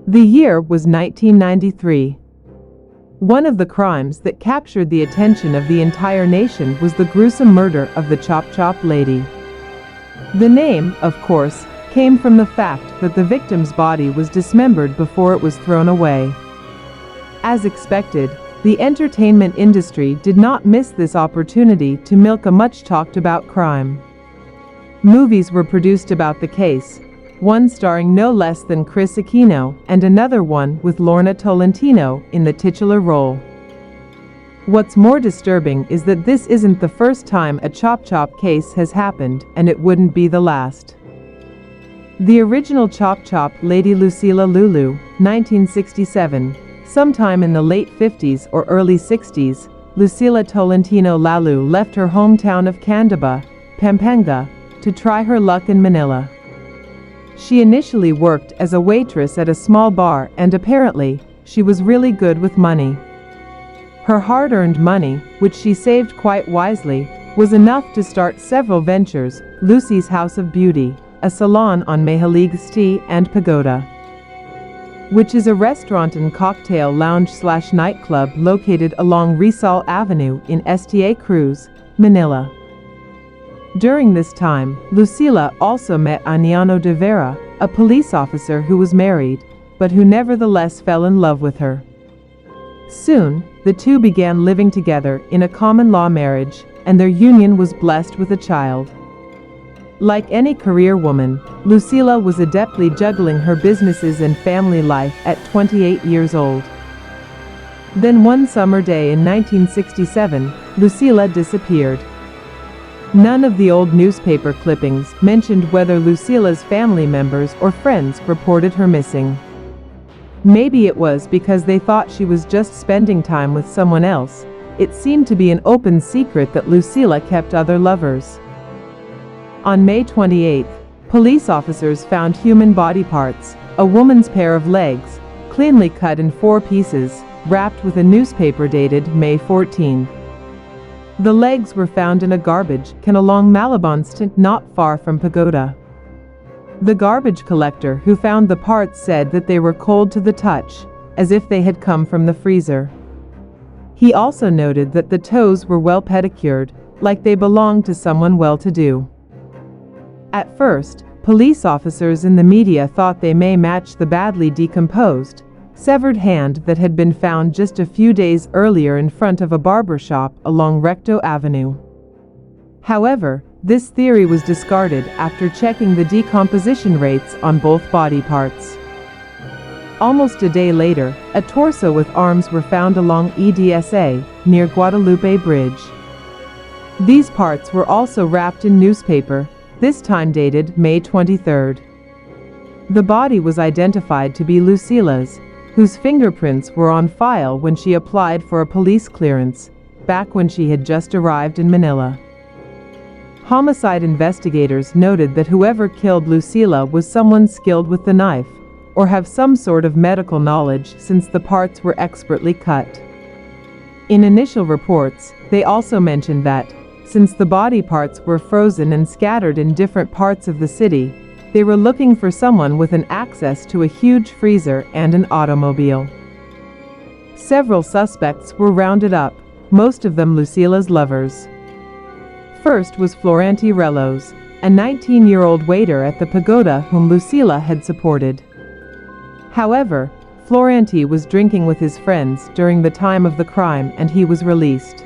The year was 1993. One of the crimes that captured the attention of the entire nation was the gruesome murder of the Chop Chop Lady. The name, of course, came from the fact that the victim's body was dismembered before it was thrown away. As expected, the entertainment industry did not miss this opportunity to milk a much-talked-about crime. Movies were produced about the case, one starring no less than Kris Aquino and another one with Lorna Tolentino in the titular role. What's more disturbing is that this isn't the first time a Chop Chop case has happened, and it wouldn't be the last. The original Chop Chop Lady Lucilla Lalu, 1967, sometime in the late 50s or early 60s, Lucila Tolentino Lalu left her hometown of Candaba, Pampanga, to try her luck in Manila. She initially worked as a waitress at a small bar, and apparently, she was really good with money. Her hard-earned money, which she saved quite wisely, was enough to start several ventures: Lucy's House of Beauty, a salon on Mahaligsti and Pagoda, which is a restaurant and cocktail lounge/nightclub located along Rizal Avenue in Sta. Cruz, Manila. During this time, Lucila also met Aniano de Vera, a police officer who was married, but who nevertheless fell in love with her. Soon, the two began living together in a common-law marriage, and their union was blessed with a child. Like any career woman, Lucila was adeptly juggling her businesses and family life at 28 years old. Then one summer day in 1967, Lucila disappeared. None of the old newspaper clippings mentioned whether Lucila's family members or friends reported her missing. Maybe it was because they thought she was just spending time with someone else. It seemed to be an open secret that Lucila kept other lovers. On May 28, police officers found human body parts, a woman's pair of legs, cleanly cut in 4 pieces, wrapped with a newspaper dated May 14. The legs were found in a garbage can along Malabon not far from Pagoda. The garbage collector who found the parts said that they were cold to the touch, as if they had come from the freezer. He also noted that the toes were well pedicured, like they belonged to someone well-to-do. At first, police officers and the media thought they may match the badly decomposed, severed hand that had been found just a few days earlier in front of a barber shop along Recto Avenue. However, this theory was discarded after checking the decomposition rates on both body parts. Almost a day later, a torso with arms were found along EDSA, near Guadalupe Bridge. These parts were also wrapped in newspaper, this time dated May 23. The body was identified to be Lucila's, whose fingerprints were on file when she applied for a police clearance, back when she had just arrived in Manila. Homicide investigators noted that whoever killed Lucila was someone skilled with the knife, or have some sort of medical knowledge since the parts were expertly cut. In initial reports, they also mentioned that, since the body parts were frozen and scattered in different parts of the city, they were looking for someone with an access to a huge freezer and an automobile. Several suspects were rounded up, most of them Lucila's lovers. First was Florente Relos, a 19-year-old waiter at the Pagoda whom Lucila had supported. However, Florente was drinking with his friends during the time of the crime and he was released.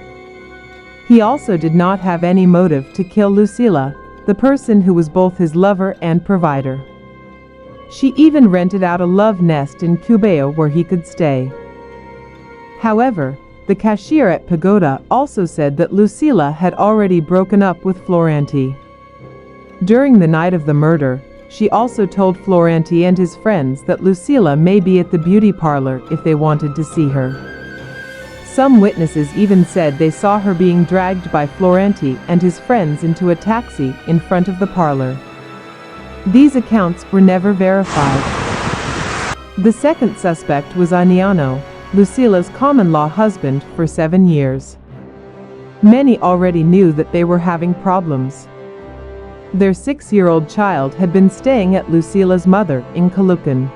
He also did not have any motive to kill Lucila, the person who was both his lover and provider. She even rented out a love nest in Cubao where he could stay. However, the cashier at Pagoda also said that Lucila had already broken up with Florente. During the night of the murder, she also told Florente and his friends that Lucila may be at the beauty parlor if they wanted to see her. Some witnesses even said they saw her being dragged by Florente and his friends into a taxi in front of the parlor. These accounts were never verified. The second suspect was Aniano, Lucila's common-law husband for 7 years. Many already knew that they were having problems. Their 6-year-old child had been staying at Lucila's mother in Caloocan.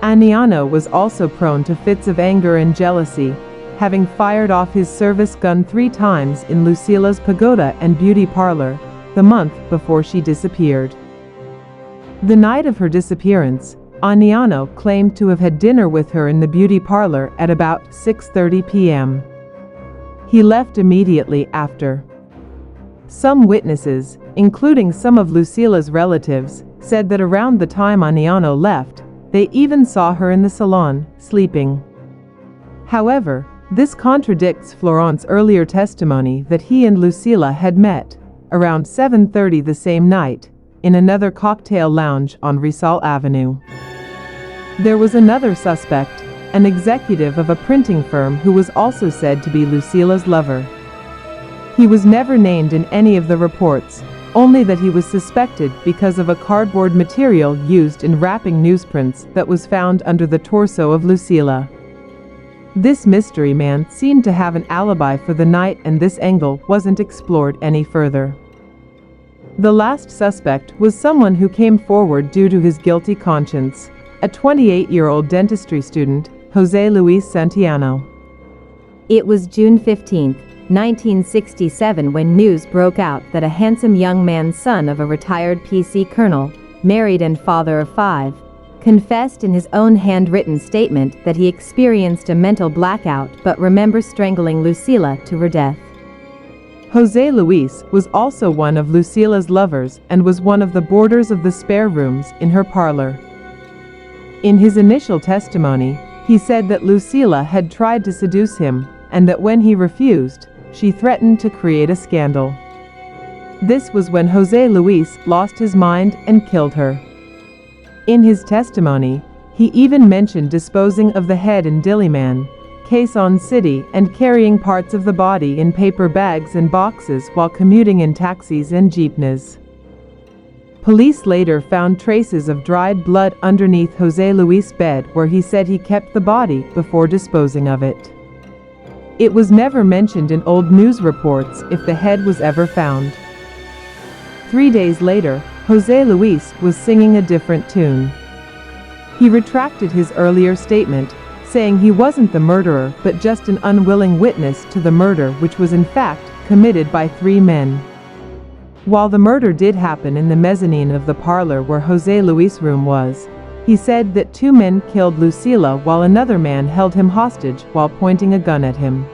Aniano was also prone to fits of anger and jealousy, having fired off his service gun 3 times in Lucila's pagoda and beauty parlor, the month before she disappeared. The night of her disappearance, Aniano claimed to have had dinner with her in the beauty parlor at about 6:30 p.m. He left immediately after. Some witnesses, including some of Lucila's relatives, said that around the time Aniano left, they even saw her in the salon, sleeping. However, this contradicts Florent's earlier testimony that he and Lucilla had met, around 7:30 the same night, in another cocktail lounge on Rizal Avenue. There was another suspect, an executive of a printing firm who was also said to be Lucila's lover. He was never named in any of the reports, only that he was suspected because of a cardboard material used in wrapping newsprints that was found under the torso of Lucilla. This mystery man seemed to have an alibi for the night, and this angle wasn't explored any further. The last suspect was someone who came forward due to his guilty conscience, a 28-year-old dentistry student, Jose Luis Santiano. It was June 15, 1967 when news broke out that a handsome young man, son of a retired PC colonel, married and father of 5, confessed in his own handwritten statement that he experienced a mental blackout but remembers strangling Lucilla to her death. Jose Luis was also one of Lucila's lovers and was one of the boarders of the spare rooms in her parlor. In his initial testimony, he said that Lucilla had tried to seduce him, and that when he refused, she threatened to create a scandal. This was when Jose Luis lost his mind and killed her. In his testimony, he even mentioned disposing of the head in Diliman, Quezon City, and carrying parts of the body in paper bags and boxes while commuting in taxis and jeepneys. Police later found traces of dried blood underneath Jose Luis' bed, where he said he kept the body before disposing of it. It was never mentioned in old news reports if the head was ever found. 3 days later, Jose Luis was singing a different tune. He retracted his earlier statement, saying he wasn't the murderer but just an unwilling witness to the murder, which was in fact committed by 3 men. While the murder did happen in the mezzanine of the parlor where Jose Luis' room was, he said that 2 men killed Lucilla while another man held him hostage while pointing a gun at him.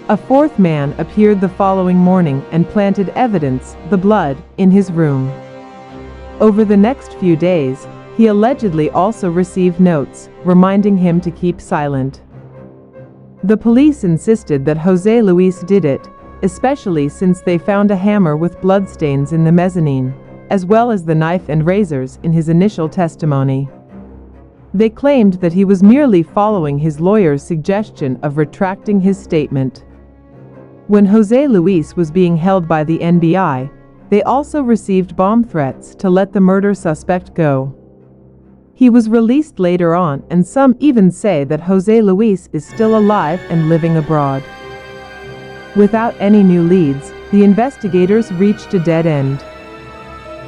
A 4th man appeared the following morning and planted evidence, the blood, in his room. Over the next few days, he allegedly also received notes, reminding him to keep silent. The police insisted that Jose Luis did it, especially since they found a hammer with bloodstains in the mezzanine, as well as the knife and razors in his initial testimony. They claimed that he was merely following his lawyer's suggestion of retracting his statement. When Jose Luis was being held by the NBI, they also received bomb threats to let the murder suspect go. He was released later on, and some even say that Jose Luis is still alive and living abroad. Without any new leads, the investigators reached a dead end.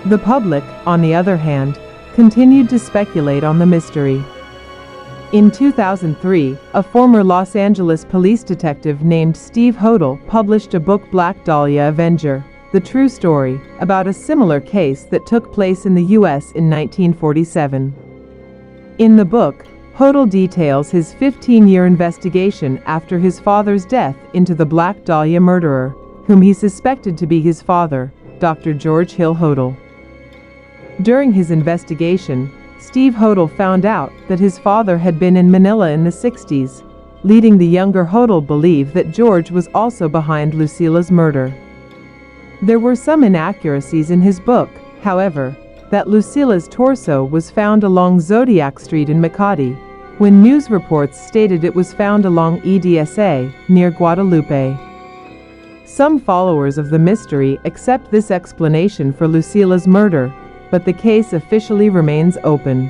The public, on the other hand, continued to speculate on the mystery. In 2003, a former Los Angeles police detective named Steve Hodel published a book, Black Dahlia Avenger: The True Story, about a similar case that took place in the U.S. in 1947. In the book, Hodel details his 15-year investigation after his father's death into the Black Dahlia murderer, whom he suspected to be his father, Dr. George Hill Hodel. During his investigation, Steve Hodel found out that his father had been in Manila in the 60s, leading the younger Hodel believe that George was also behind Lucila's murder. There were some inaccuracies in his book, however, that Lucila's torso was found along Zodiac Street in Makati, when news reports stated it was found along EDSA, near Guadalupe. Some followers of the mystery accept this explanation for Lucila's murder, but the case officially remains open.